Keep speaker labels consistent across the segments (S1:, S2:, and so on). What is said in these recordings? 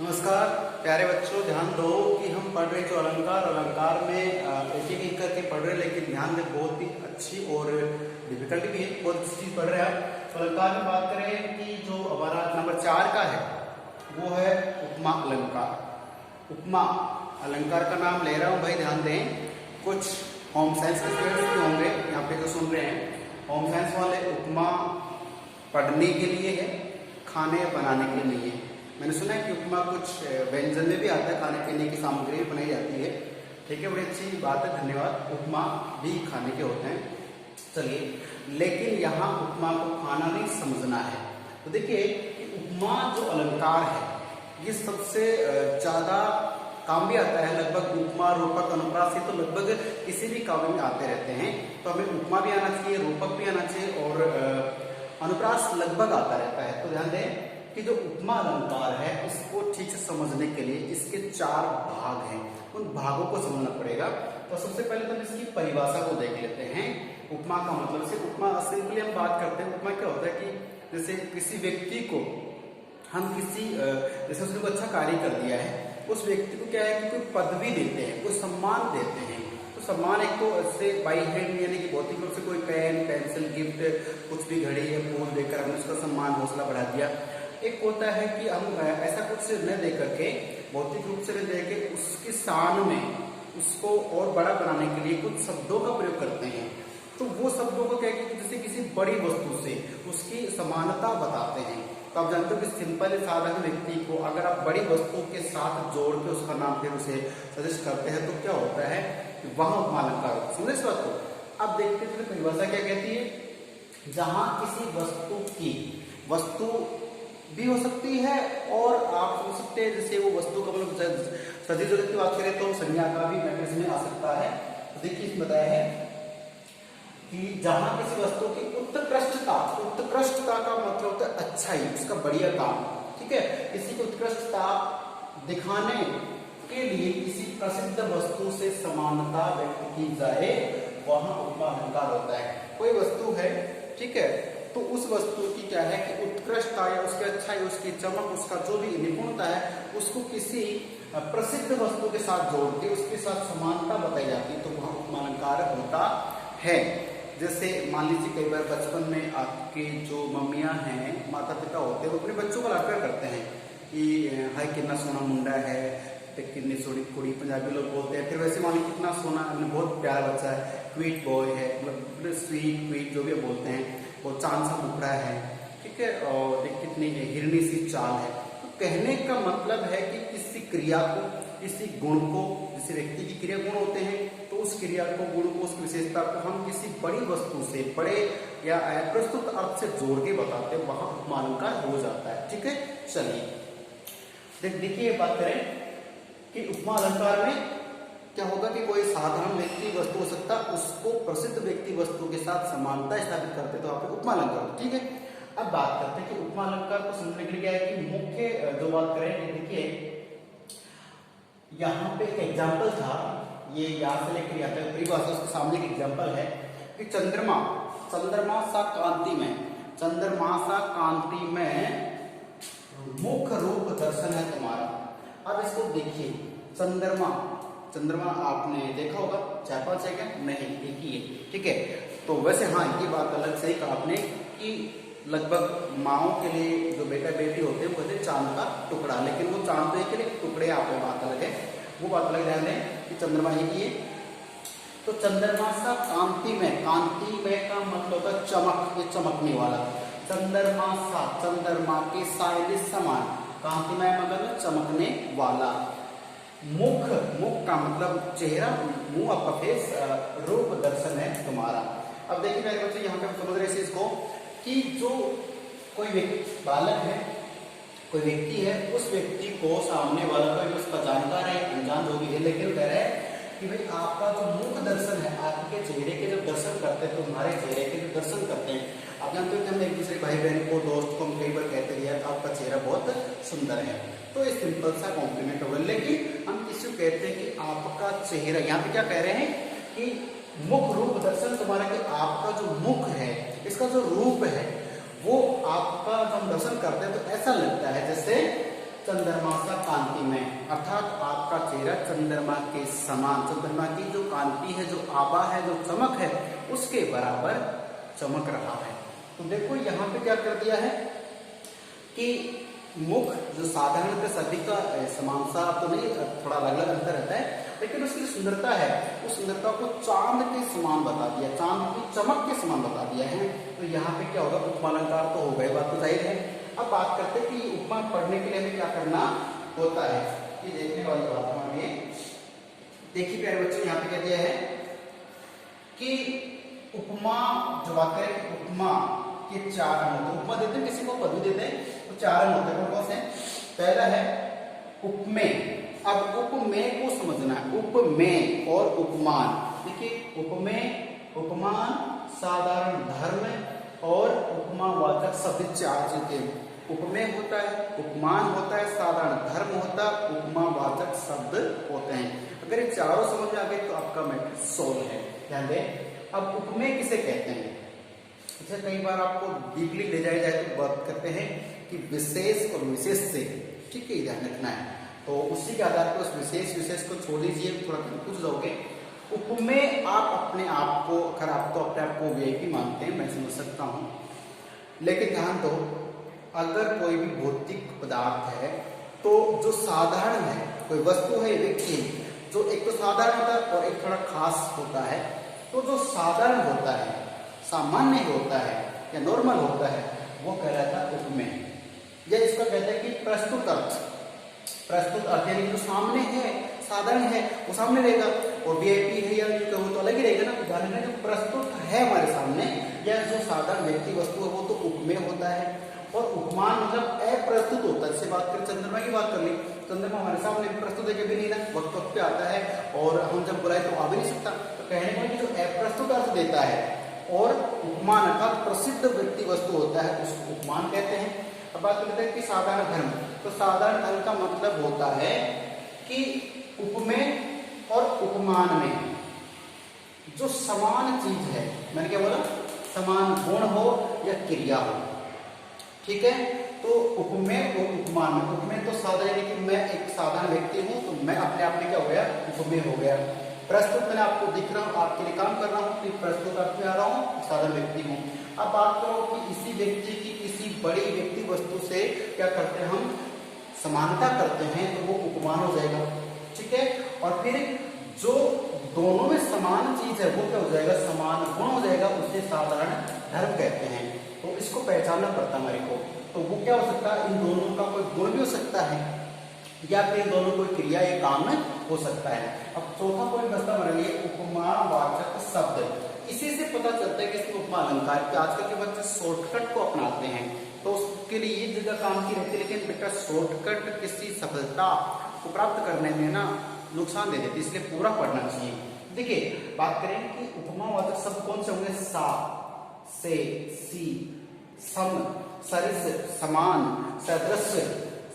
S1: नमस्कार प्यारे बच्चों, ध्यान दो कि हम पढ़ रहे जो अलंकार में एक एक करके पढ़ रहे, लेकिन ध्यान दें बहुत ही अच्छी और डिफिकल्टी भी है, बहुत अच्छी चीज पढ़ रहे हैं। तो अलंकार में बात करें कि जो हमारा नंबर 4 का है वो है उपमा अलंकार। उपमा अलंकार का नाम ले रहा हूँ भाई, ध्यान दें। कुछ होम साइंस के स्टूडेंट्स भी होंगे यहाँ पे जो सुन रहे हैं, होम साइंस वाले उपमा पढ़ने के लिए है, खाने बनाने के लिए नहीं है। मैंने सुना है कि उपमा कुछ व्यंजन में भी आता है, खाने पीने की सामग्री भी बनाई जाती है। ठीक है, बड़ी अच्छी बात है, धन्यवाद। उपमा भी खाने के होते हैं, चलिए। लेकिन यहाँ उपमा को खाना नहीं समझना है। तो देखिए कि उपमा जो अलंकार है ये सबसे ज्यादा काम भी आता है। लगभग उपमा, रूपक, अनुप्रास ये तो लगभग किसी भी काव्य में आते रहते हैं। तो हमें उपमा भी आना चाहिए, रूपक भी आना चाहिए और अनुप्रास लगभग आता रहता है। तो ध्यान दें कि जो उपमा अलंकार है उसको ठीक से समझने के लिए इसके 4 भाग हैं, उन भागों को समझना पड़ेगा। तो सबसे पहले तो हम इसकी परिभाषा को देख लेते हैं। उपमा का मतलब से उपमा सिंपली हम बात करते हैं। उपमा क्या होता है कि जैसे किसी व्यक्ति को हम किसी जैसे उसने कोई अच्छा कार्य कर दिया है, उस व्यक्ति को क्या है कि कोई पदवी देते हैं, कोई सम्मान देते हैं। तो सम्मान एक तो इससे बाई हैंड यानी कि भौतिक रूप से कोई पेन, पेंसिल, गिफ्ट, कुछ भी घड़ी या फूल देकर हमने उसका सम्मान, हौसला बढ़ा दिया। एक होता है कि हम ऐसा कुछ न दे करके, भौतिक रूप से न दे के उसकी शान में उसको और बड़ा बनाने के लिए कुछ शब्दों का प्रयोग करते हैं। तो वो शब्दों को क्या कि जैसे किसी बड़ी वस्तु से उसकी समानता बताते हैं। तो आप जानते हो कि सिंपल साधारण व्यक्ति को अगर आप बड़ी वस्तु के साथ जोड़ के उसका नाम फिर उसे सजेस्ट करते हैं तो क्या होता है, वहां उपमा अलंकार होता है। समझे इस बात को? अब देखते हैं परिभाषा क्या कहती है। जहां किसी वस्तु भी हो सकती है और आप समझ सकते हैं जैसे वो वस्तु का मतलब सदी जरूरत की बात करें तो संज्ञा का भी मैटर इसमें आ सकता है। तो देखिए इसमें बताया है कि जहां किसी वस्तु की उत्कृष्टता का मतलब होता है अच्छाई, उसका बढ़िया काम। ठीक है, किसी को उत्कृष्टता दिखाने के लिए किसी प्रसिद्ध वस्तु से समानता व्यक्त की जाए, वहां उपमा अलंकार होता है। कोई वस्तु है, ठीक है, तो उस वस्तु की क्या है कि उत्कृष्टता या उसकी अच्छाई, उसकी चमक, उसका जो भी निपुणता है उसको किसी प्रसिद्ध वस्तु के साथ जोड़ के उसके साथ समानता बताई जाती है, तो वहां उपमा अलंकार होता है। जैसे मान लीजिए कई बार बचपन में आपके जो मम्मियां हैं, माता पिता होते हैं, वो अपने बच्चों को लाडप्यार करते हैं कि हाय कितना सोना मुंडा है, कितनी सोनी कुड़ी, पंजाबी लोग बोलते हैं। फिर वैसे मान लीजिए कितना सोना, बहुत प्यारा बच्चा है, क्वीट बॉय है, मतलब स्वीट क्वीट जो भी बोलते हैं, वो चांद सा मुखड़ा है, ठीक है, और कितनी हिरनी सी चाल है। तो कहने का मतलब है कि किसी क्रिया को, किसी गुण को, किसी व्यक्ति की क्रिया गुण होते हैं, तो उस क्रिया को, गुण को, उस विशेषता को हम किसी बड़ी वस्तु से, बड़े या प्रस्तुत अर्थ से जोड़ के बताते हैं, वहां उपमा अलंकार हो जाता है। ठीक है, चलिए देखिए बात करें कि उपमा अलंकार में क्या होगा कि कोई साधारण व्यक्ति वस्तु हो सकता है, उसको प्रसिद्ध व्यक्ति वस्तु के साथ समानता स्थापित करते तो आप उपमा अलंकार। ठीक है, अब बात करते हैं कि उपमा अलंकार को समझने के लिए क्या है कि मुख्य जो बात करें, देखिए यहाँ पे एक एग्जाम्पल था, ये यहाँ से लेकर यहाँ तक परिभाषा, उसके सामने एक एग्जाम्पल है कि चंद्रमा सा कांति में मुख्य रूप दर्शन है तुम्हारा। अब इसको देखिए, चंद्रमा आपने देखा होगा, 4-5 है क्या? नहीं, एक ही है। ठीक है, तो वैसे हाँ ये बात अलग सही कहा आपने कि लगभग माओ के लिए जो बेटा बेटी होते हैं वो कहते हैं चांद का टुकड़ा, लेकिन वो चांद तो एक के लिए टुकड़े, आपको बात अलग है, वो बात अलग ध्यान दें कि चंद्रमा एक ही है। तो चंद्रमा सा कांति में का मतलब होता है चमक, ये चमकने वाला। चंद्रमा के साय समान, कांतिमय मतलब चमकने वाला। मुख का मतलब चेहरा, मुंह, आपका फेस, रूप दर्शन है तुम्हारा। अब देखिए मेरे बच्चे यहाँ पे हम समझ रहे हैं इसको कि जो कोई व्यक्ति, बालक है, कोई व्यक्ति है, उस व्यक्ति को सामने वाला कोई उसका जानकार है, अनजान जो भी है, लेकिन कह रहे हैं कि भाई आपका जो मुख दर्शन है, आपके चेहरे के जब दर्शन करते हैं, तुम्हारे चेहरे के जो दर्शन करते हैं, आप जानते हो कि हम एक दूसरे भाई बहन को, दोस्त को हम कई बार कहते हैं यार आपका चेहरा बहुत सुंदर है, तो ये सिंपल सा कॉम्प्लीमेंट होगा। लेकिन हम किसी को कहते हैं कि आपका चेहरा, यहाँ पे क्या कह रहे हैं कि मुख रूप दर्शन तुम्हारा, कि आपका जो मुख है, इसका जो रूप है, वो आपका जब हम दर्शन करते हैं तो ऐसा लगता है जैसे चंद्रमा सा कांति में, अर्थात आपका चेहरा चंद्रमा के समान, चंद्रमा की जो कांति है, जो आभा है, जो चमक है, उसके बराबर चमक रहा है। तो देखो यहाँ पे क्या कर दिया है कि मुख जो साधारणतः सभी का समान सा तो नहीं, थोड़ा अलग अलग अंतर रहता है, लेकिन उसकी सुंदरता है, उस सुंदरता को चांद के समान बता दिया, चांद की चमक के समान बता दिया है। तो यहाँ पे क्या होगा, उपमा अलंकार तो हो गए, बात तो जाहिर है। अब बात करते हैं कि उपमा पढ़ने के लिए हमें क्या करना होता है, ये देखने वाली बात हमें। देखिए प्यारे बच्चों, यहाँ पे क्या दिया है कि उपमा जो बात करें, उपमा के 4 अंग होते हैं। उपमा देते हैं, किसी को पद भी देते हैं, तो 4 अंग होते हैं। कौन से? पहला है उपमेय। अब उपमेय को समझना है, उपमेय और उपमान। देखिए उपमेय, उपमान, साधारण धर्म और उपमावाचक शब्द 4 चीजें हैं। उपमेय होता है, उपमान होता है, साधारण धर्म होता है, उपमावाचक शब्द होते हैं। अगर ये चारों समझ में आ गए तो आपका मैट्रिक सोल्व है। ध्यान दें। अब उपमेय किसे कहते हैं? अच्छा, कई बार आपको डीपली ले जाया जाए तो बात करते हैं कि विशेष और विशेष से, ठीक है, ध्यान रखना है। तो उसी के आधार पर उस विशेष को छोड़ दीजिए, थोड़ा पूछ जाओगे। उपमेय आप अपने आप को, अगर आप तो अपने आप को वीआईपी मानते हैं, मैं समझ सकता हूं, लेकिन ध्यान दो, अगर कोई भी भौतिक पदार्थ है तो जो साधारण है, कोई वस्तु है, व्यक्ति, जो एक तो साधारण होता है और एक थोड़ा खास होता है। तो जो साधारण होता है, सामान्य होता है या नॉर्मल होता है, वो कहलाता है उपमेय। या इसका कहते हैं कि प्रस्तुत अर्थ, प्रस्तुत अर्थ यानी जो सामने है, साधारण है, वो सामने रहेगा, और वीआईपी है या वो तो अलग ही रहेगा ना। उदाहरण जो प्रस्तुत है हमारे सामने, या जो साधारण व्यक्ति वस्तु है, वो तो उपमेय होता है। और उपमान मतलब अप्रस्तुत होता है। जैसे बात करें, चंद्रमा की बात कर ली, चंद्रमा हमारे सामने प्रस्तुत है कभी नहीं ना, वक्त वक्त पे आता है, और हम जब बुलाए तो आ भी नहीं सकता। तो कहने का जो अप्रस्तुत अर्थ देता है, और उपमान अर्थात प्रसिद्ध व्यक्ति वस्तु होता है, उसको उपमान कहते हैं। अब बात करते हैं कि साधारण धर्म, तो साधारण धर्म का मतलब होता है कि उपमेय और उपमान में जो समान चीज है, मैंने क्या बोला, समान गुण हो या क्रिया हो, ठीक है। तो उपमेय और उपमान में, उपमेय तो साधारण यानी कि मैं एक साधारण व्यक्ति हूं, तो मैं अपने आप में क्या हो गया, उपमेय हो गया। प्रस्तुत मैंने आपको दिख रहा हूं, आपके लिए काम कर रहा हूं, तो प्रस्तुत अर्थ में आ रहा हूं, साधारण व्यक्ति हूं। अब बात करो कि इसी व्यक्ति की किसी बड़ी व्यक्ति वस्तु से क्या करते हैं, हम समानता करते हैं, तो वो उपमान हो जाएगा, ठीक है। और फिर जो दोनों में समान चीज है, वो क्या हो जाएगा, समान गुण हो जाएगा, उसे साधारण धर्म कहते हैं। तो इसको पहचानना पड़ता हमारे को। तो वो क्या हो सकता है, इन दोनों का कोई गुण भी हो सकता है, या फिर दोनों कोई क्रिया या काम हो सकता है। अब चौथा पॉइंट बचता हमारे लिए उपमावाचक शब्द। इसी से पता चलता है कि इसमें उपमा अलंकार के आजकल के बच्चे शॉर्टकट को अपनाते हैं, तो उसके लिए ये जगह काम की रहती है। लेकिन बेटा शॉर्टकट किसी सफलता को प्राप्त करने में ना नुकसान दे देती, इसलिए पूरा पढ़ना चाहिए। देखिए बात करें कि उपमावाचक शब्द कौन से होंगे, सा, से, सी, सम, सरिस, समान, सदृश,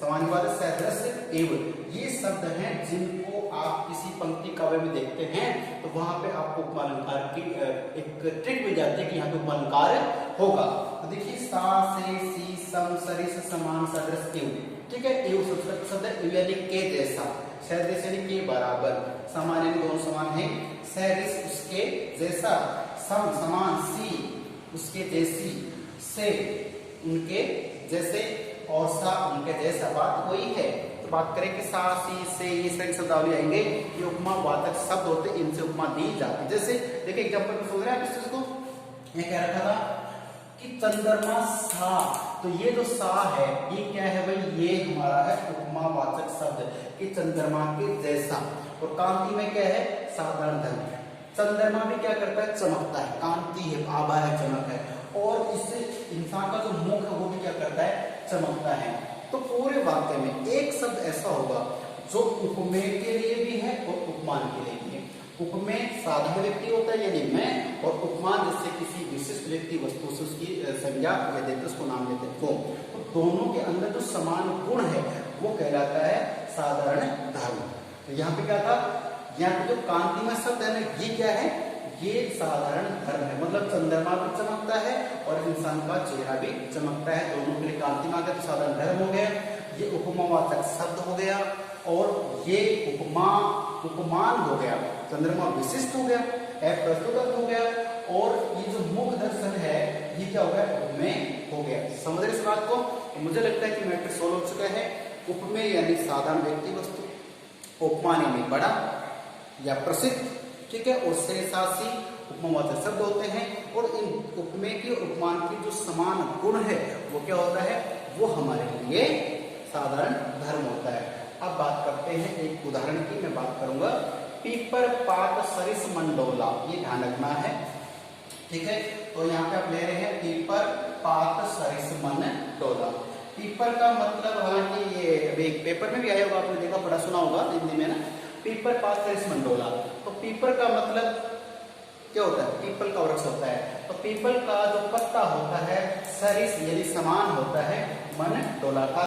S1: समानवाद, सदृश, एवं, ये शब्द हैं जिनको आप किसी पंक्ति काव्य में देखते हैं, तो वहां पे आपको उपमा अलंकार की एक ट्रिक मिल जाती है कि यहाँ पे उपमा अलंकार होगा। तो देखिए सा, से, सी, सम, सरिस, समान, सदृश, एवं, ठीक है। एवं शब्द यानी के जैसा, सदृश यानी के बराबर, समान यानी दोनों समान है, सरिस उसके जैसा, सम समान, सी उसके जैसी, से उनके जैसे, और सा उनके जैसा, बात वही है। तो बात करें कि सा, सी, से, ये सारे शब्दावली आएंगे, ये उपमावाचक शब्द होते हैं, इनसे उपमा दी जाती है। जैसे देखिए एग्जांपल में सोच रहे हैं इस चीज को, ये कह रखा था कि चंद्रमा सा, तो ये जो सा है ये क्या है भाई, ये हमारा है उपमावाचक शब्द कि चंद्रमा के जैसा। और कांति में क्या है, साधारण धर्म। चंद्रमा भी क्या करता है, चमकता है, कांति है, आभा है, चमक है। और इससे इंसान का जो मुख है वो भी क्या करता है, चमकता है। तो पूरे वाक्य में एक शब्द ऐसा होगा जो उपमेय के लिए भी है और उपमान के लिए भी है। उपमेय साधारण व्यक्ति होता है यानी मैं, और उपमान जिससे किसी विशिष्ट व्यक्ति वस्तु से उसकी संज्ञा या देते उसको नाम देते हैं वो। तो दोनों के अंदर जो समान गुण है वो कहलाता है साधारण धर्म। तो यहाँ पे क्या था, यहाँ पे जो कांतिमय शब्द है ना, ये क्या है, ये साधारण धर्म है। मतलब चंद्रमा भी चमकता है और इंसान का चेहरा भी चमकता है, दोनों के लिए कांतिमय तो साधारण धर्म हो गया। ये उपमावाचक शब्द हो गया और ये उपमान हो गया, चंद्रमा विशिष्ट हो गया, प्रस्तुत हो गया और ये जो मुख दर्शन है ये क्या हो गया, उपमेय हो गया। समझ रहे इस बात को? मुझे लगता है कि मैटर सोल्व हो चुका है। उपमेय यानी साधारण व्यक्ति वस्तु, उपमान यानी बड़ा या प्रसिद्ध, ठीक है, और शेषासी उपमावाचक शब्द होते हैं और इन उपमेय की उपमान की जो समान गुण है वो क्या होता है, वो हमारे लिए साधारण धर्म होता है। अब बात करते हैं एक उदाहरण की, मैं बात करूंगा पीपर पात सरिस मंडोला, ये ध्यान रखना है, ठीक है। तो यहाँ पे आप ले रहे हैं पीपर पात सरिस मंडोला। पीपर का मतलब, हालांकि ये अभी पेपर में भी आया होगा, आपने देखा पढ़ा सुना होगा हिंदी में ना, पीपर पात सरिस मंडोला। तो पीपर का मतलब क्या होता है, पीपल का वृक्ष होता है। तो पीपल का जो पत्ता होता है सरिस यानी समान होता है मन डोलाकार